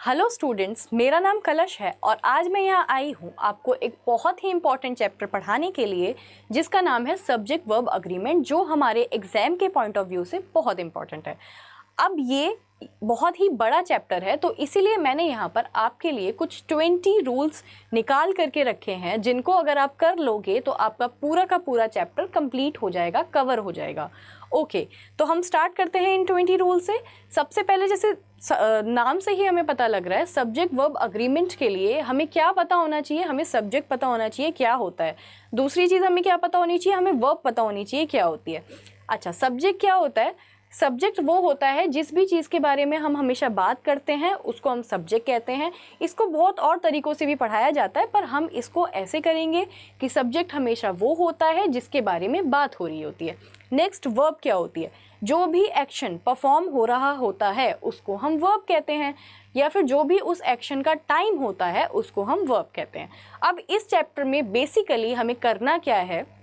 Hello students, मेरा नाम कलश है और आज मैं यहाँ आई हूँ आपको एक बहुत ही इम्पॉर्टेंट चैप्टर पढ़ाने के लिए जिसका नाम है सब्जेक्ट वर्ब अग्रीमेंट, जो हमारे एग्जाम के पॉइंट ऑफ व्यू से बहुत इम्पॉर्टेंट है। अब ये बहुत ही बड़ा चैप्टर है, तो इसीलिए मैंने यहाँ पर आपके लिए कुछ 20 रूल्स निकाल करके रखे हैं, जिनको अगर आप कर लोगे तो आपका पूरा का पूरा चैप्टर कंप्लीट हो जाएगा, कवर हो जाएगा। ओके, तो हम स्टार्ट करते हैं इन 20 रूल से। सबसे पहले, जैसे नाम से ही हमें पता लग रहा है, सब्जेक्ट वर्ब अग्रीमेंट के लिए हमें क्या पता होना चाहिए? हमें सब्जेक्ट पता होना चाहिए क्या होता है। दूसरी चीज़ हमें क्या पता होनी चाहिए? हमें वर्ब पता होनी चाहिए क्या होती है। अच्छा, सब्जेक्ट क्या होता है? सब्जेक्ट वो होता है जिस भी चीज़ के बारे में हम हमेशा बात करते हैं उसको हम सब्जेक्ट कहते हैं। इसको बहुत और तरीक़ों से भी पढ़ाया जाता है, पर हम इसको ऐसे करेंगे कि सब्जेक्ट हमेशा वो होता है जिसके बारे में बात हो रही होती है। नेक्स्ट, वर्ब क्या होती है? जो भी एक्शन परफॉर्म हो रहा होता है उसको हम वर्ब कहते हैं, या फिर जो भी उस एक्शन का टाइम होता है उसको हम वर्ब कहते हैं। अब इस चैप्टर में बेसिकली हमें करना क्या है?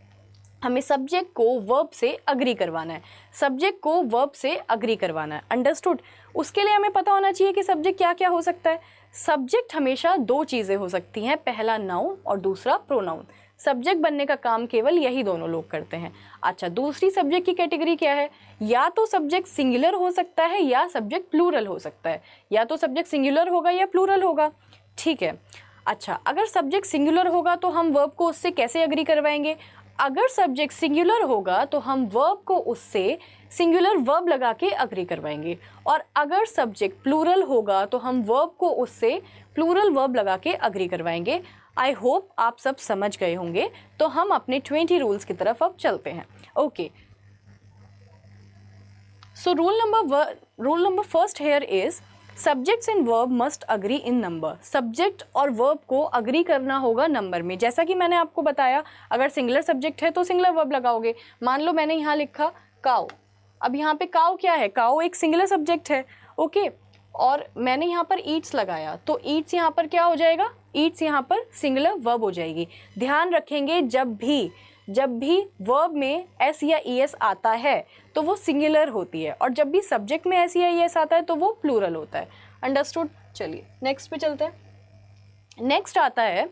हमें सब्जेक्ट को वर्ब से अग्री करवाना है। सब्जेक्ट को वर्ब से अग्री करवाना है, अंडरस्टूड। उसके लिए हमें पता होना चाहिए कि सब्जेक्ट क्या क्या हो सकता है। सब्जेक्ट हमेशा दो चीज़ें हो सकती हैं, पहला नाउन और दूसरा प्रोनाउन। सब्जेक्ट बनने का काम केवल यही दोनों लोग करते हैं। अच्छा, दूसरी सब्जेक्ट की कैटेगरी क्या है? या तो सब्जेक्ट सिंगुलर हो सकता है या सब्जेक्ट प्लूरल हो सकता है। या तो सब्जेक्ट सिंगुलर होगा या प्लूरल होगा, ठीक है। अच्छा, अगर सब्जेक्ट सिंगुलर होगा तो हम वर्ब को उससे कैसे अग्री करवाएंगे? अगर सब्जेक्ट सिंगुलर होगा तो हम वर्ब को उससे सिंगुलर वर्ब लगा के अग्री करवाएंगे, और अगर सब्जेक्ट प्लूरल होगा तो हम वर्ब को उससे प्लूरल वर्ब लगा के अग्री करवाएंगे। आई होप आप सब समझ गए होंगे। तो हम अपने 20 रूल्स की तरफ अब चलते हैं। Okay, so rule number first here is subjects and verb must agree in number. Subject और वर्ब को अग्री करना होगा नंबर में। जैसा कि मैंने आपको बताया, अगर सिंगुलर सब्जेक्ट है तो सिंगुलर वर्ब लगाओगे। मान लो मैंने यहाँ लिखा काउ, अब यहाँ पे काउ क्या है? काउ एक सिंगुलर सब्जेक्ट है, ओके। और मैंने यहाँ पर ईट्स लगाया, तो ईट्स यहाँ पर क्या हो जाएगा? ईट्स यहाँ पर सिंगुलर वर्ब हो जाएगी। ध्यान रखेंगे, जब भी वर्ब में एस या ई एस आता है तो वो सिंगुलर होती है, और जब भी सब्जेक्ट में एस या ई एस आता है तो वो प्लूरल होता है, अंडरस्टूड। चलिए नेक्स्ट पे चलते हैं। नेक्स्ट आता है,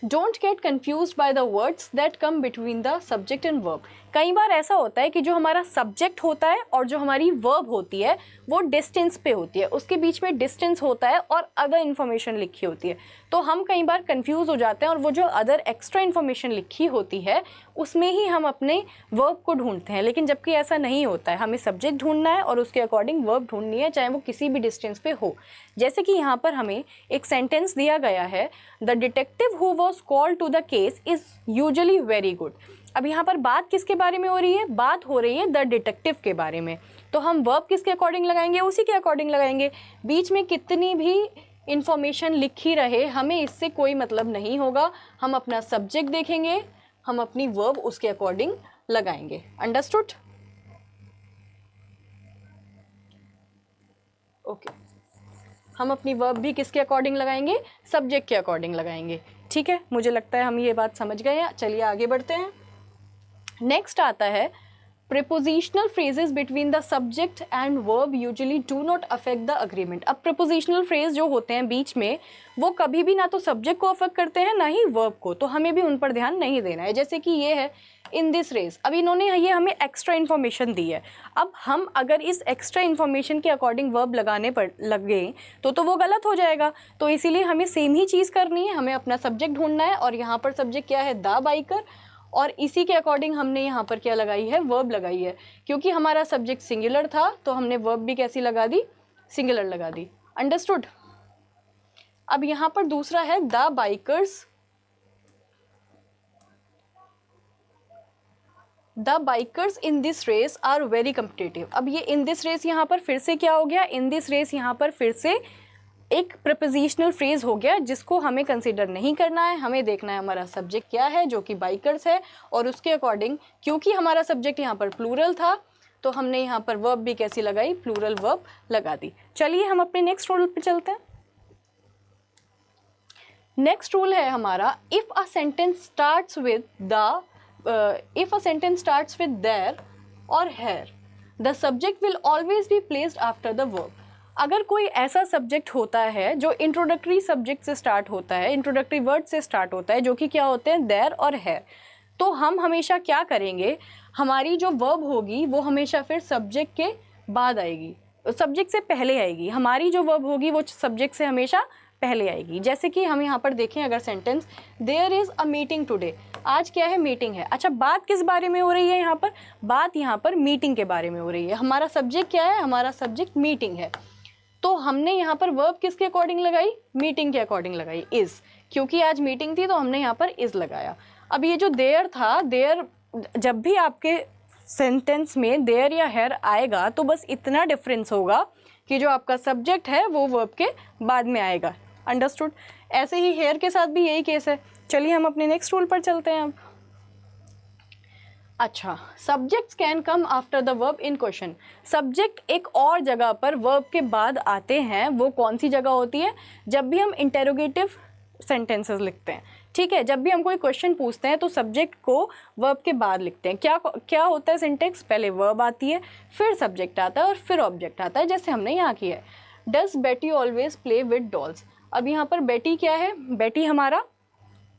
don't get confuse bye the words that come between the subject and verb. कई बार ऐसा होता है कि जो हमारा सब्जेक्ट होता है और जो हमारी वर्ब होती है वो डिस्टेंस पे होती है, उसके बीच में डिस्टेंस होता है और अदर इन्फॉर्मेशन लिखी होती है, तो हम कई बार कंफ्यूज हो जाते हैं, और वो जो अदर एक्स्ट्रा इन्फॉर्मेशन लिखी होती है उसमें ही हम अपने वर्ब को ढूंढते हैं। लेकिन जबकि ऐसा नहीं होता है, हमें सब्जेक्ट ढूंढना है और उसके अकॉर्डिंग वर्ब ढूंढनी है, चाहे वो किसी भी डिस्टेंस पे हो। जैसे कि यहाँ पर हमें एक सेंटेंस दिया गया है, the detective who was called to the case is usually very good. अब यहाँ पर बात किसके बारे में हो रही है? बात हो रही है द डिटेक्टिव के बारे में। तो हम वर्ब किसके अकॉर्डिंग लगाएंगे? उसी के अकॉर्डिंग लगाएंगे। बीच में कितनी भी इंफॉर्मेशन लिखी रहे, हमें इससे कोई मतलब नहीं होगा। हम अपना सब्जेक्ट देखेंगे, हम अपनी वर्ब उसके अकॉर्डिंग लगाएंगे, अंडरस्टूड? ओके, हम अपनी वर्ब भी किसके अकॉर्डिंग लगाएंगे? सब्जेक्ट के अकॉर्डिंग लगाएंगे, ठीक है। मुझे लगता है हम ये बात समझ गए हैं। चलिए आगे बढ़ते हैं। नेक्स्ट आता है, prepositional phrases between the subject and verb usually do not affect the agreement। अब prepositional phrase जो होते हैं बीच में, वो कभी भी ना तो सब्जेक्ट को अफेक्ट करते हैं ना ही वर्ब को, तो हमें भी उन पर ध्यान नहीं देना है। जैसे कि ये है इन दिस रेस, अब इन्होंने ये हमें एक्स्ट्रा इन्फॉर्मेशन दी है। अब हम अगर इस एक्स्ट्रा इन्फॉर्मेशन के अकॉर्डिंग वर्ब लगाने पर लगे तो वो गलत हो जाएगा। तो इसीलिए हमें सेम ही चीज़ करनी है, हमें अपना सब्जेक्ट ढूंढना है, और यहाँ पर सब्जेक्ट क्या है? द बाइकर, और इसी के अकॉर्डिंग हमने यहाँ पर क्या लगाई है? वर्ब लगाई है। क्योंकि हमारा सब्जेक्ट सिंगुलर था तो हमने वर्ब भी कैसी लगा दी? सिंगुलर लगा दी, अंडरस्टूड। अब यहाँ पर दूसरा है the bikers, the bikers in this race are very competitive. अब ये इन दिस रेस यहाँ पर फिर से क्या हो गया? इन दिस रेस यहाँ पर फिर से एक प्रपोजिशनल फ्रेज हो गया, जिसको हमें कंसीडर नहीं करना है। हमें देखना है हमारा सब्जेक्ट क्या है, जो कि बाइकर्स है, और उसके अकॉर्डिंग, क्योंकि हमारा सब्जेक्ट यहाँ पर प्लूरल था तो हमने यहाँ पर वर्ब भी कैसी लगाई? प्लूरल वर्ब लगा दी। चलिए हम अपने नेक्स्ट रूल पे चलते हैं। नेक्स्ट रूल है हमारा, if a sentence starts with there or here, the subject will always be placed after the verb. अगर कोई ऐसा सब्जेक्ट होता है जो इंट्रोडक्टरी सब्जेक्ट से स्टार्ट होता है, इंट्रोडक्टरी वर्ड से स्टार्ट होता है, जो कि क्या होते हैं, देयर और है, तो हम हमेशा क्या करेंगे, हमारी जो वर्ब होगी वो हमेशा फिर सब्जेक्ट के बाद आएगी, सब्जेक्ट से पहले आएगी। हमारी जो वर्ब होगी वो सब्जेक्ट से हमेशा पहले आएगी। जैसे कि हम यहाँ पर देखें अगर sentence, there is a meeting today, आज क्या है, मीटिंग है। अच्छा, बात किस बारे में हो रही है यहाँ पर, बात यहाँ पर मीटिंग के बारे में हो रही है। हमारा सब्जेक्ट क्या है, हमारा सब्जेक्ट मीटिंग है, तो हमने यहाँ पर वर्ब किसके अकॉर्डिंग लगाई, मीटिंग के अकॉर्डिंग लगाई, इज़, क्योंकि आज मीटिंग थी तो हमने यहाँ पर इज़ लगाया। अब ये जो देयर था, देयर जब भी आपके सेंटेंस में देयर या हैर आएगा तो बस इतना डिफरेंस होगा कि जो आपका सब्जेक्ट है वो वर्ब के बाद में आएगा। अंडरस्टूड। ऐसे ही हेयर के साथ भी यही केस है। चलिए हम अपने नेक्स्ट रूल पर चलते हैं अब। अच्छा, subjects can come after the verb in question. Subject एक और जगह पर वर्ब के बाद आते हैं, वो कौन सी जगह होती है, जब भी हम इंटेरोगेटिव सेंटेंसेस लिखते हैं। ठीक है, जब भी हम कोई क्वेश्चन पूछते हैं तो सब्जेक्ट को वर्ब के बाद लिखते हैं। क्या होता है सिंटेक्स, पहले वर्ब आती है, फिर सब्जेक्ट आता है और फिर ऑब्जेक्ट आता है, जैसे हमने यहाँ किया है। डज बेटी ऑलवेज प्ले विद डॉल्स। अब यहाँ पर बेटी क्या है, बेटी हमारा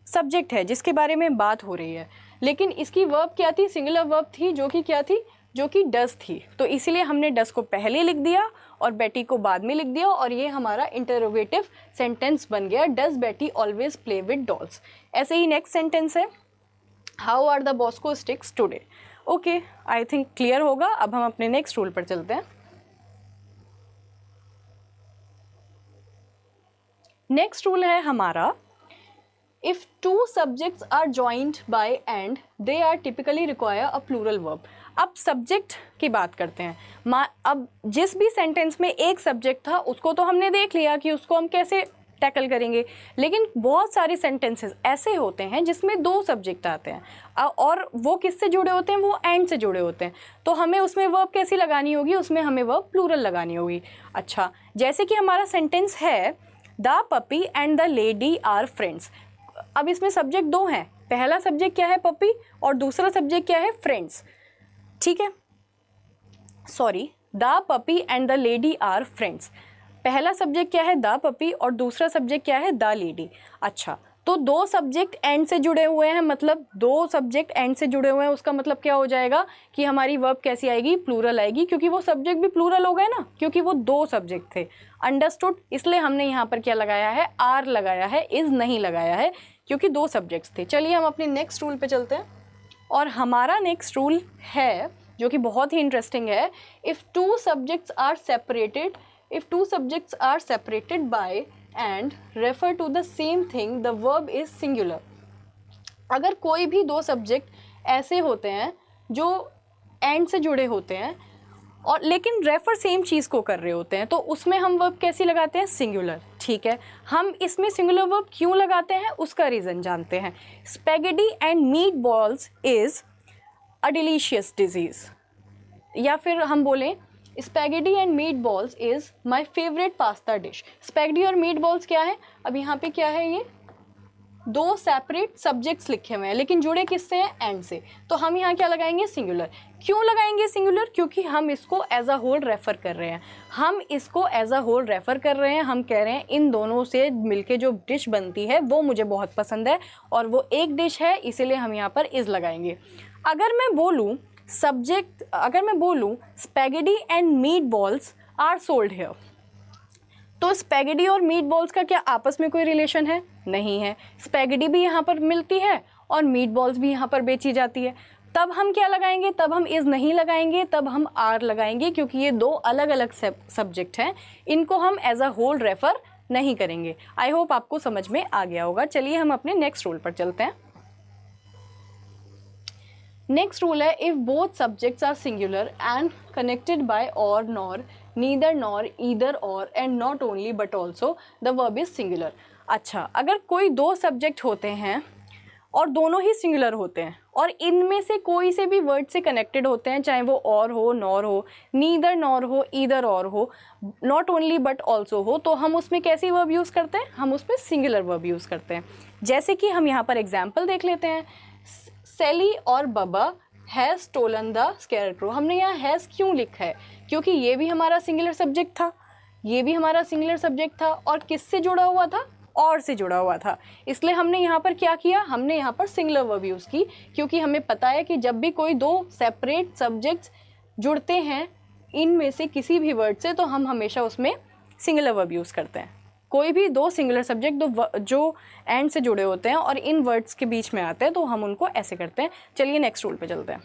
सब्जेक्ट है जिसके बारे में बात हो रही है, लेकिन इसकी वर्ब क्या थी, सिंगुलर वर्ब थी, जो कि क्या थी, जो कि डज थी। तो इसीलिए हमने डज को पहले लिख दिया और बेटी को बाद में लिख दिया, और ये हमारा इंटरोगेटिव सेंटेंस बन गया, डज बेटी ऑलवेज प्ले विद डॉल्स। ऐसे ही नेक्स्ट सेंटेंस है, how are the Bosco sticks today. Okay, I think clear होगा। अब हम अपने नेक्स्ट रूल पर चलते हैं। नेक्स्ट रूल है हमारा, if two subjects are joined by and they are typically require a plural verb। अब सब्जेक्ट की बात करते हैं। अब जिस भी सेंटेंस में एक सब्जेक्ट था उसको तो हमने देख लिया कि उसको हम कैसे टैकल करेंगे, लेकिन बहुत सारे सेंटेंसेस ऐसे होते हैं जिसमें दो सब्जेक्ट आते हैं और वो किससे जुड़े होते हैं, वो एंड से जुड़े होते हैं। तो हमें उसमें वर्ब कैसी लगानी होगी, उसमें हमें वर्ब प्लूरल लगानी होगी। अच्छा, जैसे कि हमारा सेंटेंस है, the puppy and the lady are friends. अब इसमें सब्जेक्ट दो हैं, पहला सब्जेक्ट क्या है, पपी, और दूसरा सब्जेक्ट क्या है, फ्रेंड्स। ठीक है, sorry, the puppy and the lady are friends. पहला सब्जेक्ट क्या है, द पपी, और दूसरा सब्जेक्ट क्या है, द लेडी। अच्छा, तो दो सब्जेक्ट एंड से जुड़े हुए हैं, मतलब दो सब्जेक्ट एंड से जुड़े हुए हैं, उसका मतलब क्या हो जाएगा कि हमारी वर्ब कैसी आएगी, प्लूरल आएगी, क्योंकि वो सब्जेक्ट भी प्लूरल हो गए ना, क्योंकि वो दो सब्जेक्ट थे। अंडरस्टूड। इसलिए हमने यहाँ पर क्या लगाया है, आर लगाया है, इज नहीं लगाया है, क्योंकि दो सब्जेक्ट्स थे। चलिए हम अपने नेक्स्ट रूल पे चलते हैं, और हमारा नेक्स्ट रूल है जो कि बहुत ही इंटरेस्टिंग है, if two subjects are separated by and refer to the same thing the verb is singular. अगर कोई भी दो सब्जेक्ट ऐसे होते हैं जो एंड से जुड़े होते हैं और लेकिन रेफर सेम चीज़ को कर रहे होते हैं, तो उसमें हम वर्ब कैसी लगाते हैं, सिंगुलर। ठीक है, हम इसमें सिंगुलर वर्ब क्यों लगाते हैं उसका रीज़न जानते हैं। Spaghetti and meat balls is a delicious disease, या फिर हम बोलें spaghetti and meat balls is my favourite pasta dish. Spaghetti और मीट बॉल्स क्या है, अब यहाँ पे क्या है, ये दो सेपरेट सब्जेक्ट्स लिखे हुए हैं लेकिन जुड़े किससे हैं, एंड से। तो हम यहाँ क्या लगाएंगे, सिंगुलर। क्यों लगाएंगे सिंगुलर, क्योंकि हम इसको एज अ होल रेफ़र कर रहे हैं, हम कह रहे हैं इन दोनों से मिलके जो डिश बनती है वो मुझे बहुत पसंद है और वो एक डिश है, इसीलिए हम यहाँ पर इज़ लगाएंगे। अगर मैं बोलूँ spaghetti and meatballs are sold here, तो स्पेगेटी और मीट बॉल्स का क्या आपस में कोई रिलेशन है, नहीं है। स्पेगेटी भी यहाँ पर मिलती है और मीट बॉल्स भी यहाँ पर बेची जाती है। तब हम क्या लगाएंगे, तब हम इज़ नहीं लगाएंगे, तब हम आर लगाएंगे, क्योंकि ये दो अलग अलग सब्जेक्ट हैं, इनको हम एज अ होल रेफ़र नहीं करेंगे। आई होप आपको समझ में आ गया होगा। चलिए हम अपने नेक्स्ट रूल पर चलते हैं। नेक्स्ट रूल है, if both subjects are singular and connected by or nor, neither nor, either or, and not only but also, the verb is singular. अच्छा, अगर कोई दो सब्जेक्ट होते हैं और दोनों ही सिंगुलर होते हैं और इनमें से कोई से भी वर्ड से कनेक्टेड होते हैं, चाहे वो और हो, नॉर हो, नीदर नॉर हो, ईदर और हो, नॉट ओनली बट ऑल्सो हो, तो हम उसमें कैसी वर्ब यूज़ करते हैं, हम उसमें सिंगुलर वर्ब यूज़ करते हैं। जैसे कि हम यहाँ पर एग्जाम्पल देख लेते हैं, सेली और बबा हैज़ स्टोलन द स्केयरक्रो। हमने यहाँ हैज़ क्यों लिखा है, क्योंकि ये भी हमारा सिंगुलर सब्जेक्ट था, ये भी हमारा सिंगुलर सब्जेक्ट था और किससे जुड़ा हुआ था, और से जुड़ा हुआ था। इसलिए हमने यहाँ पर क्या किया, हमने यहाँ पर सिंगुलर वर्ब यूज़ की, क्योंकि हमें पता है कि जब भी कोई दो सेपरेट सब्जेक्ट्स जुड़ते हैं इनमें से किसी भी वर्ड से, तो हम हमेशा उसमें सिंगुलर वर्ब यूज़ करते हैं। कोई भी दो सिंगुलर सब्जेक्ट जो एंड से जुड़े होते हैं और इन वर्ड्स के बीच में आते हैं, तो हम उनको ऐसे करते हैं। चलिए नेक्स्ट रूल पे चलते हैं।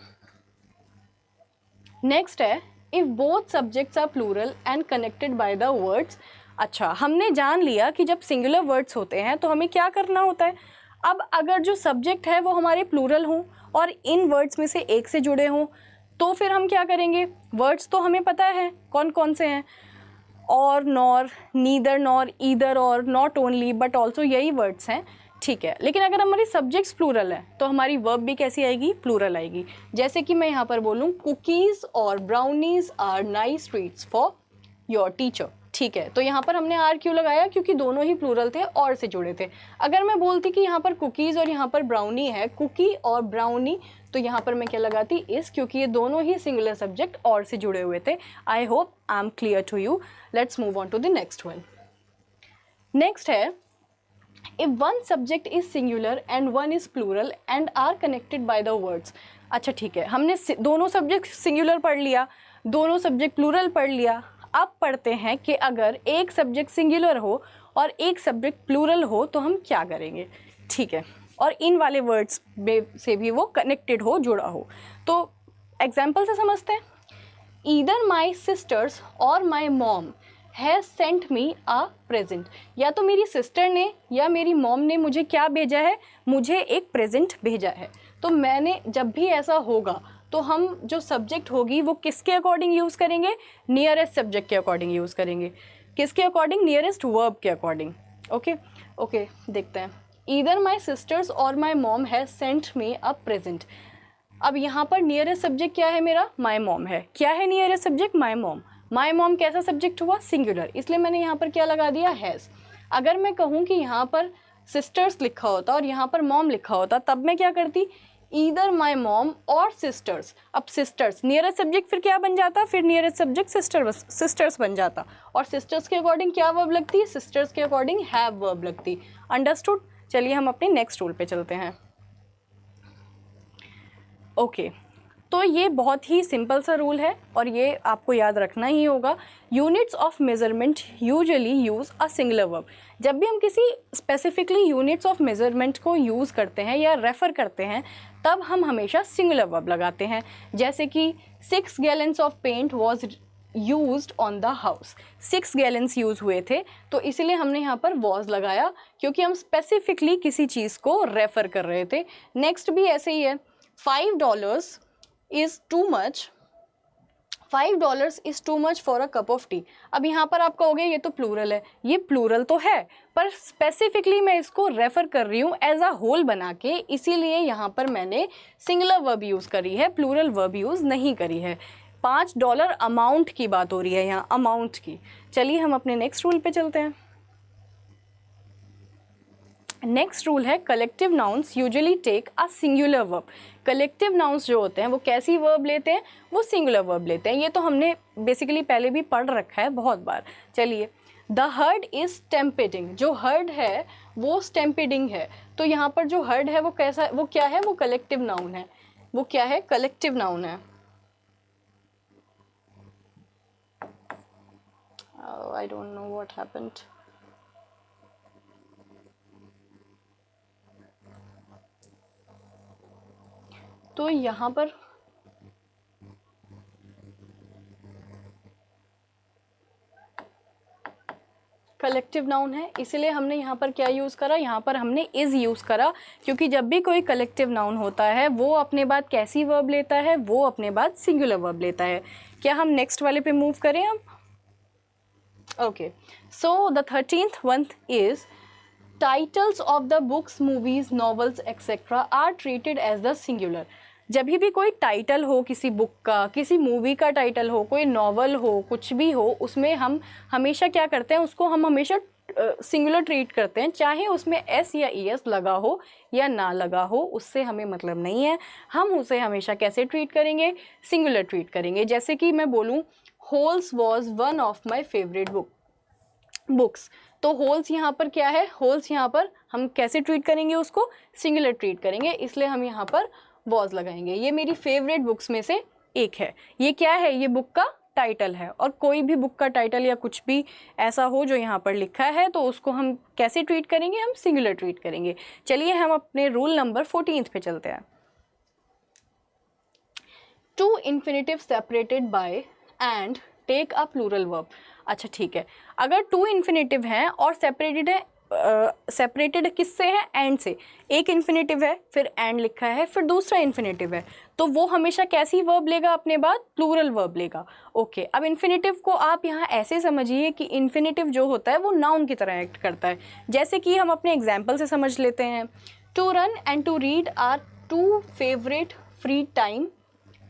नेक्स्ट है if both subjects are plural and connected by the words. अच्छा, हमने जान लिया कि जब सिंगुलर वर्ड्स होते हैं तो हमें क्या करना होता है। अब अगर जो सब्जेक्ट है वो हमारे प्लूरल हों और इन वर्ड्स में से एक से जुड़े हों, तो फिर हम क्या करेंगे। वर्ड्स तो हमें पता है कौन कौन से हैं, और, नॉर, नीदर नॉर, ईदर और, नॉट ओनली बट ऑल्सो, यही वर्ड्स हैं, ठीक है। लेकिन अगर हमारी सब्जेक्ट्स प्लूरल है तो हमारी वर्ब भी कैसी आएगी, प्लूरल आएगी। जैसे कि मैं यहाँ पर बोलूँ कुकीज़ और brownies are nice treats for your teacher, ठीक है। तो यहाँ पर हमने आर क्यों लगाया, क्योंकि दोनों ही प्लूरल थे और से जुड़े थे। अगर मैं बोलती कि यहाँ पर कुकीज़ और यहाँ पर ब्राउनी है, कुकी और ब्राउनी, तो यहाँ पर मैं क्या लगाती, इस, क्योंकि ये दोनों ही सिंगुलर सब्जेक्ट और से जुड़े हुए थे। I hope I am clear to you. Let's move on to the next one. Next है if one subject is singular and one is plural and are connected by the words। अच्छा ठीक है, हमने दोनों सब्जेक्ट सिंगुलर पढ़ लिया, दोनों subject plural पढ़ लिया। अब पढ़ते हैं कि अगर एक सब्जेक्ट सिंगुलर हो और एक सब्जेक्ट प्लूरल हो तो हम क्या करेंगे, ठीक है। और इन वाले वर्ड्स से भी वो कनेक्टेड हो, जुड़ा हो। तो एग्जाम्पल से समझते हैं। Either my sisters or my mom has sent me a present. या तो मेरी सिस्टर ने या मेरी मॉम ने मुझे क्या भेजा है, मुझे एक प्रेजेंट भेजा है। तो मैंने जब भी ऐसा होगा तो हम जो सब्जेक्ट होगी वो किसके अकॉर्डिंग यूज़ करेंगे, नियरेस्ट सब्जेक्ट के अकॉर्डिंग यूज़ करेंगे। किसके अकॉर्डिंग, नियरेस्ट वर्ब के अकॉर्डिंग। ओके देखते हैं। Either my sisters or my mom has sent me a present. अब यहाँ पर नियरेस्ट सब्जेक्ट क्या है मेरा, माई मॉम है। क्या है nearest subject, my mom. My mom कैसा सब्जेक्ट हुआ, सिंगुलर, इसलिए मैंने यहाँ पर क्या लगा दिया, हैज़। अगर मैं कहूँ कि यहाँ पर सिस्टर्स लिखा होता और यहाँ पर मॉम लिखा होता, तब मैं क्या करती, ईदर माई मॉम और सिस्टर्स। अब सिस्टर्स नियरेस्ट सब्जेक्ट फिर क्या बन जाता, फिर नियरेस्ट सब्जेक्ट सिस्टर्स बन जाता। और सिस्टर्स के अकॉर्डिंग क्या वर्ब लगती, सिस्टर्स के अकॉर्डिंग हैव वर्ब लगती। अंडरस्टूड। चलिए हम अपने नेक्स्ट रूल पे चलते हैं। ओके, तो ये बहुत ही सिंपल सा रूल है और ये आपको याद रखना ही होगा। Units of measurement usually use a singular verb. जब भी हम किसी स्पेसिफिकली यूनिट्स ऑफ मेजरमेंट को यूज़ करते हैं या रेफ़र करते हैं, तब हम हमेशा सिंगुलर वर्ब लगाते हैं। जैसे कि 6 gallons of paint was used on the house. 6 gallons use हुए थे, तो इसलिए हमने यहाँ पर वॉज लगाया, क्योंकि हम स्पेसिफिकली किसी चीज़ को रेफ़र कर रहे थे। नेक्स्ट भी ऐसे ही है। $5 is too much, $5 is too much for a cup of tea। अब यहाँ पर आप कहोगे ये तो प्लूरल है, ये प्लूरल तो है, पर स्पेसिफिकली मैं इसको रेफर कर रही हूँ एज अ होल बना के, इसीलिए यहाँ पर मैंने सिंगुलर वर्ब यूज़ करी है, प्लूरल वर्ब यूज़ नहीं करी है। $5 अमाउंट की बात हो रही है यहाँ, अमाउंट की। चलिए हम अपने नेक्स्ट रूल पे चलते हैं। नेक्स्ट रूल है collective nouns usually take a singular verb. Collective nouns जो होते हैं वो कैसी वर्ब लेते हैं, वो सिंगुलर वर्ब लेते हैं। ये तो हमने बेसिकली पहले भी पढ़ रखा है बहुत बार। चलिए, द हर्ड इज स्टैम्पेडिंग। जो हर्ड है वो स्टैम्पेडिंग है। तो यहाँ पर जो हर्ड है वो कैसा, वो क्या है, वो कलेक्टिव नाउन है। वो क्या है, कलेक्टिव नाउन है। I don't know what happened. तो यहाँ पर कलेक्टिव नाउन है, इसलिए हमने यहाँ पर क्या यूज़ करा, यहाँ पर हमने इज़ यूज़ करा, क्योंकि जब भी कोई कलेक्टिव नाउन होता है वो अपने बाद कैसी वर्ब लेता है, वो अपने बाद सिंगुलर वर्ब लेता है। क्या हम नेक्स्ट वाले पे मूव करें अब? Okay, so the 13th one is titles of the books, movies, novels etcetera are treated as the singular. जब भी कोई टाइटल हो किसी बुक का, किसी मूवी का टाइटल हो, कोई नॉवल हो, कुछ भी हो, उसमें हम हमेशा क्या करते हैं, उसको हम हमेशा सिंगुलर ट्रीट करते हैं, चाहे उसमें एस या ई एस लगा हो या ना लगा हो, उससे हमें मतलब नहीं है। हम उसे हमेशा कैसे ट्रीट करेंगे, सिंगुलर ट्रीट करेंगे। जैसे कि मैं बोलूँ holes was one of my favourite book, books. तो होल्स यहाँ पर क्या है, होल्स यहाँ पर हम कैसे ट्रीट करेंगे, उसको सिंगुलर ट्रीट करेंगे, इसलिए हम यहाँ पर वॉज लगाएंगे। ये मेरी फेवरेट बुक्स में से एक है। ये क्या है, ये बुक का टाइटल है, और कोई भी बुक का टाइटल या कुछ भी ऐसा हो जो यहाँ पर लिखा है तो उसको हम कैसे ट्रीट करेंगे, हम सिंगुलर ट्रीट करेंगे। चलिए हम अपने रूल नंबर 14 पे चलते हैं। To infinitive separated by and take a plural verb. अच्छा ठीक है, अगर टू इन्फिनेटिव हैं और सेपरेटेड है, सेपरेटेड किससे है, एंड से। एक इन्फिनेटिव है, फिर एंड लिखा है, फिर दूसरा इन्फिनेटिव है, तो वो हमेशा कैसी वर्ब लेगा अपने बाद, प्लूरल वर्ब लेगा। ओके, अब इन्फिनेटिव को आप यहाँ ऐसे समझिए कि इन्फिनेटिव जो होता है वो नाउन की तरह एक्ट करता है। जैसे कि हम अपने एग्जाम्पल से समझ लेते हैं। To run and to read are two favourite free time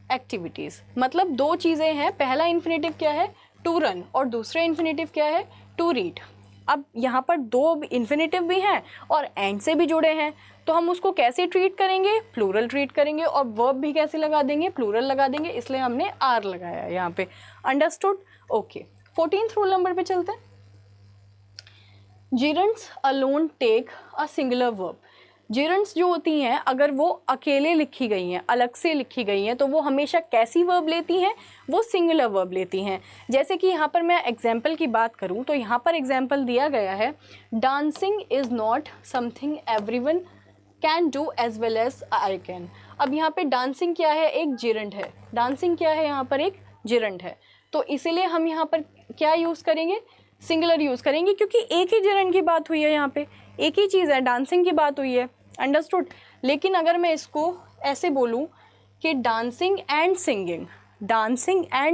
activities. मतलब दो चीज़ें हैं, पहला इन्फिनेटिव क्या है, टू रन, और दूसरा इन्फिनेटिव क्या है, टू रीड। अब यहाँ पर दो इन्फिनेटिव भी हैं और एंड से भी जुड़े हैं, तो हम उसको कैसे ट्रीट करेंगे, प्लूरल ट्रीट करेंगे, और वर्ब भी कैसे लगा देंगे, प्लूरल लगा देंगे, इसलिए हमने आर लगाया यहाँ पे। Understood? Okay, 14th rule number पे चलते हैं। Gerunds alone take a singular verb. Gerunds जो होती हैं अगर वो अकेले लिखी गई हैं, अलग से लिखी गई हैं, तो वो हमेशा कैसी वर्ब लेती हैं, वो सिंगुलर वर्ब लेती हैं। जैसे कि यहाँ पर मैं एग्जाम्पल की बात करूँ तो यहाँ पर एग्जाम्पल दिया गया है, dancing is not something everyone can do as well as I can. अब यहाँ पे डांसिंग क्या है, एक जिरंट है। डांसिंग क्या है, यहाँ पर एक जिरंट है, तो इसीलिए हम यहाँ पर क्या यूज़ करेंगे, सिंगुलर यूज़ करेंगे, क्योंकि एक ही जिरंट की बात हुई है, यहाँ पे एक ही चीज़ है, डांसिंग की बात हुई है। अंडरस्टूड? लेकिन अगर मैं इसको ऐसे बोलूँ कि dancing and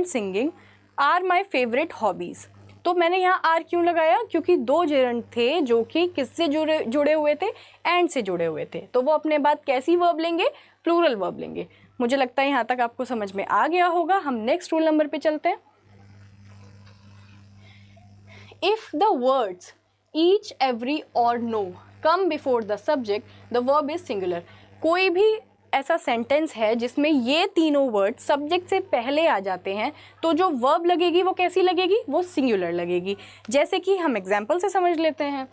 singing are my favourite hobbies, तो मैंने यहाँ आर क्यों लगाया, क्योंकि दो जिरंट थे जो कि किससे जुड़े हुए थे, एंड से जुड़े हुए थे, तो वो अपने बाद कैसी वर्ब लेंगे, प्लूरल वर्ब लेंगे। मुझे लगता है यहाँ तक आपको समझ में आ गया होगा। हम नेक्स्ट रूल नंबर पे चलते हैं। If the words each, every or no come before the subject the verb is singular. कोई भी ऐसा सेंटेंस है जिसमें ये तीनों वर्ड सब्जेक्ट से पहले आ जाते हैं, तो जो वर्ब लगेगी वो कैसी लगेगी, वो सिंगुलर लगेगी। जैसे कि हम एग्जाम्पल से समझ लेते हैं।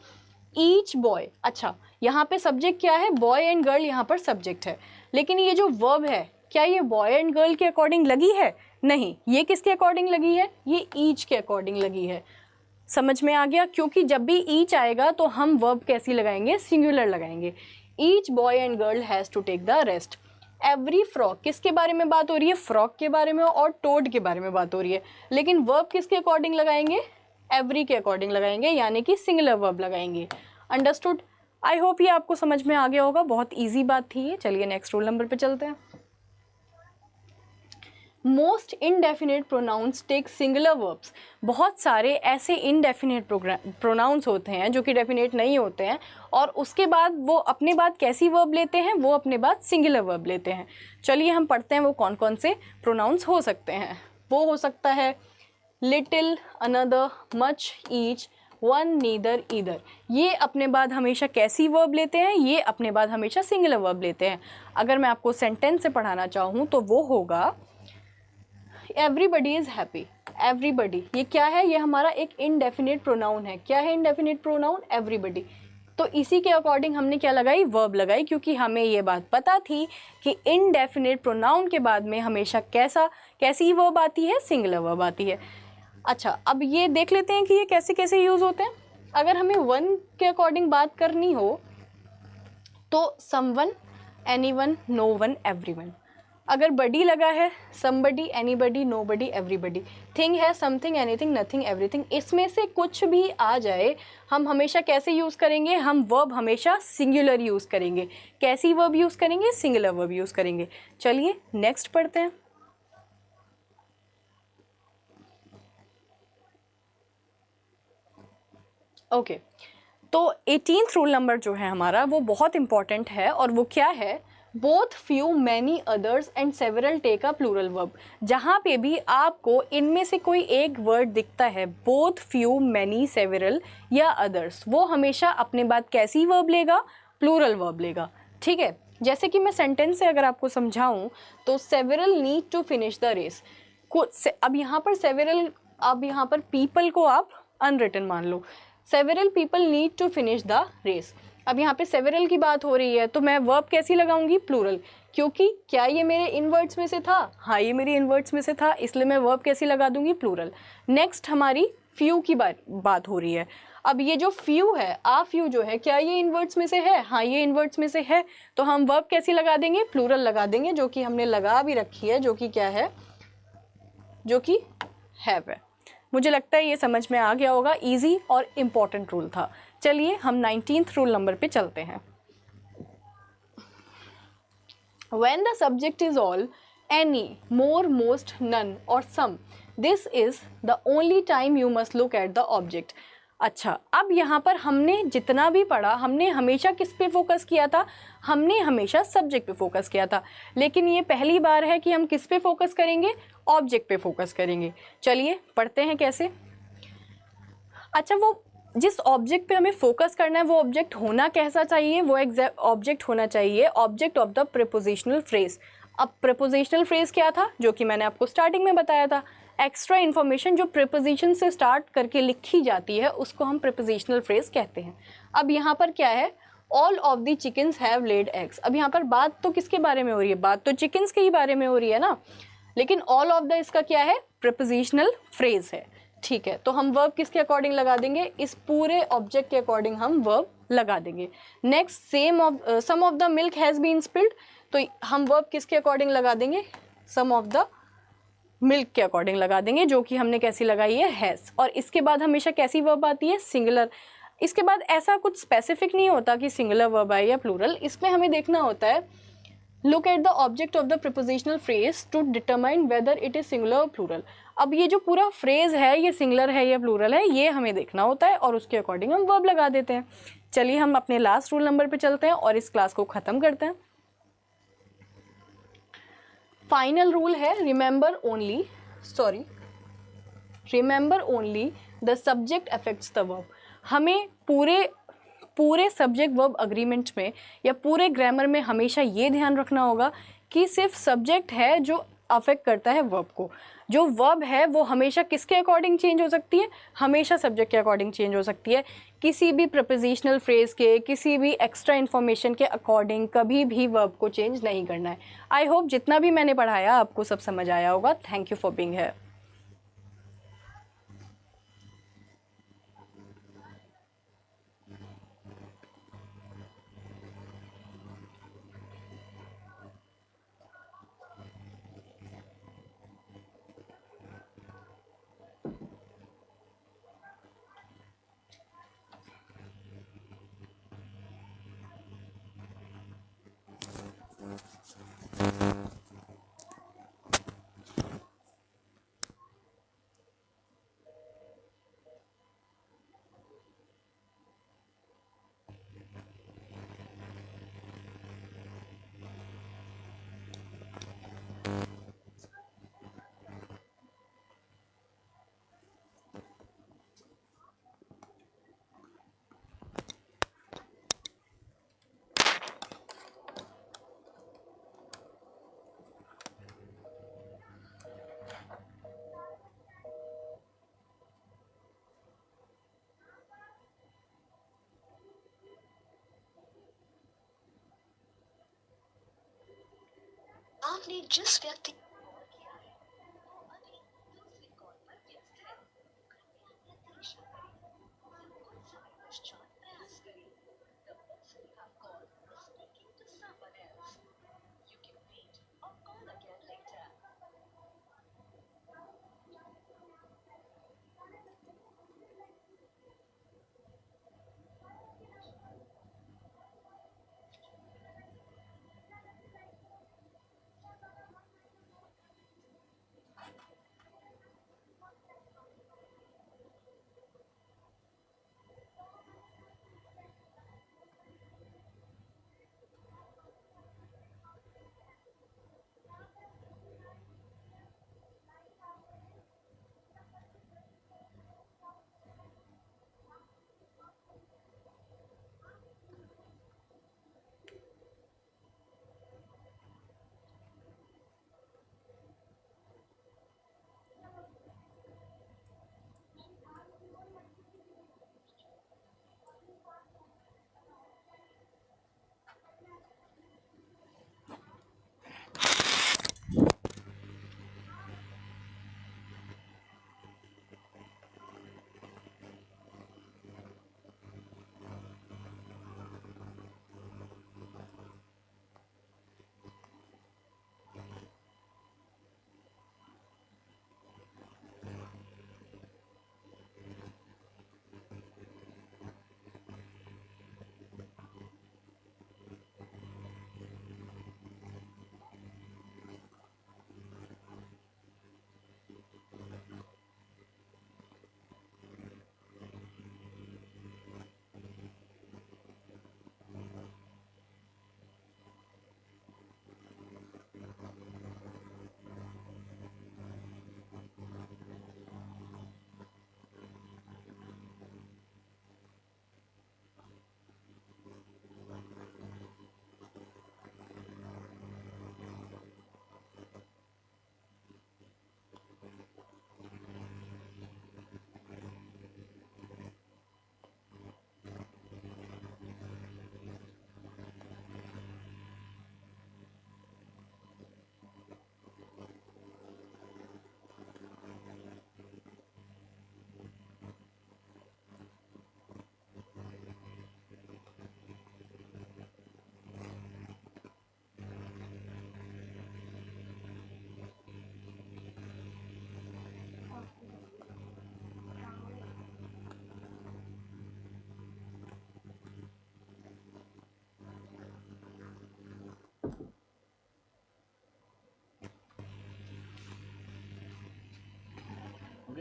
ईच बॉय, अच्छा यहाँ पे सब्जेक्ट क्या है, बॉय एंड गर्ल यहाँ पर सब्जेक्ट है, लेकिन ये जो वर्ब है क्या ये बॉय एंड गर्ल के अकॉर्डिंग लगी है, नहीं, ये किसके अकॉर्डिंग लगी है, ये ईच के अकॉर्डिंग लगी है। समझ में आ गया? क्योंकि जब भी ईच आएगा तो हम वर्ब कैसी लगाएंगे, सिंगुलर लगाएंगे। Each boy and girl has to take the rest. Every frock, किसके बारे में बात हो रही है, फ्रॉक के बारे में और टोड के बारे में बात हो रही है, लेकिन वर्ब किसके अकॉर्डिंग लगाएंगे, एवरी के अकॉर्डिंग लगाएंगे, यानी कि सिंगुलर वर्ब लगाएंगे। अंडरस्टूड? आई होप ये आपको समझ में आ गया होगा, बहुत ईजी बात थी ये। चलिए नेक्स्ट रूल नंबर पे चलते हैं। Most indefinite pronouns take singular verbs. बहुत सारे ऐसे इनडेफिनेट प्रोनाउंस होते हैं जो कि डेफिनेट नहीं होते हैं, और उसके बाद वो अपने बाद कैसी वर्ब लेते हैं, वो अपने बाद सिंगुलर वर्ब लेते हैं। चलिए हम पढ़ते हैं वो कौन कौन से प्रोनाउंस हो सकते हैं। वो हो सकता है little, another, much, each, one, neither, either. ये अपने बाद हमेशा कैसी वर्ब लेते हैं, ये अपने बाद हमेशा सिंगुलर वर्ब लेते हैं। अगर मैं आपको सेंटेंस से पढ़ाना चाहूँ तो वो होगा एवरीबडी इज़ हैप्पी। एवरीबडी ये क्या है, ये हमारा एक इनडेफिनेट प्रोनाउन है। क्या है इनडेफिनेट प्रोनाउन, एवरीबडी। तो इसी के अकॉर्डिंग हमने क्या लगाई, वर्ब लगाई, क्योंकि हमें ये बात पता थी कि इनडेफिनेट प्रोनाउन के बाद में हमेशा कैसी वर्ब आती है, सिंगुलर वर्ब आती है। अच्छा, अब ये देख लेते हैं कि ये कैसे कैसे यूज़ होते हैं। अगर हमें वन के अकॉर्डिंग बात करनी हो तो someone, anyone, no one, everyone. अगर बडी लगा है, somebody, anybody, nobody, everybody. Thing है, समथिंग, एनीथिंग, नथिंग, एवरीथिंग। इसमें से कुछ भी आ जाए, हम हमेशा कैसे यूज़ करेंगे, हम वर्ब हमेशा सिंगुलर यूज़ करेंगे। कैसी वर्ब यूज़ करेंगे, सिंगुलर वर्ब यूज़ करेंगे। चलिए नेक्स्ट पढ़ते हैं। ओके, तो 18th रूल नंबर जो है हमारा वो बहुत इंपॉर्टेंट है, और वो क्या है, both, few, many, others and several take a plural verb. जहाँ पे भी आपको इनमें से कोई एक वर्ड दिखता है, बोथ, फ्यू, मैनी, सेवरल या अदर्स, वो हमेशा अपने बाद कैसी वर्ब लेगा, प्लूरल वर्ब लेगा। ठीक है, जैसे कि मैं सेंटेंस से अगर आपको समझाऊँ तो several need to finish the race. अब यहाँ पर सेवरल, अब यहाँ पर पीपल को आप अनरिटन मान लो। Several people need to finish the race. अब यहाँ पे सेवरल की बात हो रही है तो मैं वर्ब कैसी लगाऊंगी, प्लूरल, क्योंकि क्या ये मेरे इनवर्ड्स में से था, हाँ ये मेरे इनवर्ड्स में से था, इसलिए मैं वर्ब कैसी लगा दूंगी, प्लूरल। नेक्स्ट हमारी फ्यू की बात हो रही है। अब ये जो फ्यू है, आ फ्यू जो है, क्या ये इनवर्ड्स में से है, हाँ ये इनवर्ड्स में से है, तो हम वर्ब कैसी लगा देंगे, प्लूरल लगा देंगे, जो कि हमने लगा भी रखी है, जो कि क्या है, जो कि हैव है। मुझे लगता है ये समझ में आ गया होगा, इजी और इम्पॉर्टेंट रूल था। चलिए हम 19th रूल नंबर पे चलते हैं। When the subject is all, any, more, most, none or some, this is the only time you must look at the object. अच्छा, अब यहाँ पर हमने जितना भी पढ़ा, हमने हमेशा किस पे फोकस किया था, हमने हमेशा सब्जेक्ट पे फोकस किया था, लेकिन ये पहली बार है कि हम किस पे फोकस करेंगे, ऑब्जेक्ट पे फोकस करेंगे। चलिए पढ़ते हैं कैसे। अच्छा, वो जिस ऑब्जेक्ट पे हमें फोकस करना है वो ऑब्जेक्ट होना कैसा चाहिए, वो एग्जैक्ट ऑब्जेक्ट होना चाहिए object of the prepositional phrase. अब प्रीपोजिशनल फ्रेज क्या था, जो कि मैंने आपको स्टार्टिंग में बताया था, एक्स्ट्रा इन्फॉर्मेशन जो प्रीपोजिशन से स्टार्ट करके लिखी जाती है उसको हम प्रीपोजिशनल फ्रेज कहते हैं। अब यहाँ पर क्या है, all of the chickens have laid eggs. अब यहाँ पर बात तो किसके बारे में हो रही है, बात तो चिकन्स के ही बारे में हो रही है ना, लेकिन ऑल ऑफ द इसका क्या है, प्रीपोजिशनल फ्रेज है। ठीक है, तो हम वर्ब किसके अकॉर्डिंग लगा देंगे, इस पूरे ऑब्जेक्ट के अकॉर्डिंग हम वर्ब लगा देंगे। Next, some of the milk has been spilled, तो हम वर्ब किसके अकॉर्डिंग लगा देंगे, सम ऑफ द मिल्क के अकॉर्डिंग लगा देंगे, जो कि हमने कैसी लगाई है, हैज़। और इसके बाद हमेशा कैसी वर्ब आती है, सिंगुलर। इसके बाद ऐसा कुछ स्पेसिफिक नहीं होता कि सिंगुलर वर्ब आए या प्लूरल, इसमें हमें देखना होता है look at the object of the prepositional phrase to determine whether it is singular or plural। अब ये जो पूरा फ्रेज है ये सिंगुलर है या प्लूरल है, ये हमें देखना होता है और उसके अकॉर्डिंग हम वर्ब लगा देते हैं। चलिए हम अपने लास्ट रूल नंबर पे चलते हैं और इस क्लास को ख़त्म करते हैं। फाइनल रूल है, remember only the subject affects the verb. हमें पूरे सब्जेक्ट वर्ब अग्रीमेंट में या पूरे ग्रामर में हमेशा ये ध्यान रखना होगा कि सिर्फ सब्जेक्ट है जो अफेक्ट करता है वर्ब को। जो वर्ब है वो हमेशा किसके अकॉर्डिंग चेंज हो सकती है, हमेशा सब्जेक्ट के अकॉर्डिंग चेंज हो सकती है। किसी भी प्रपोजिशनल फ्रेज के, किसी भी एक्स्ट्रा इन्फॉर्मेशन के अकॉर्डिंग कभी भी वर्ब को चेंज नहीं करना है। आई होप जितना भी मैंने पढ़ाया आपको सब समझ आया होगा। Thank you for being here. आपने जिस व्यक्ति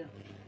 हैं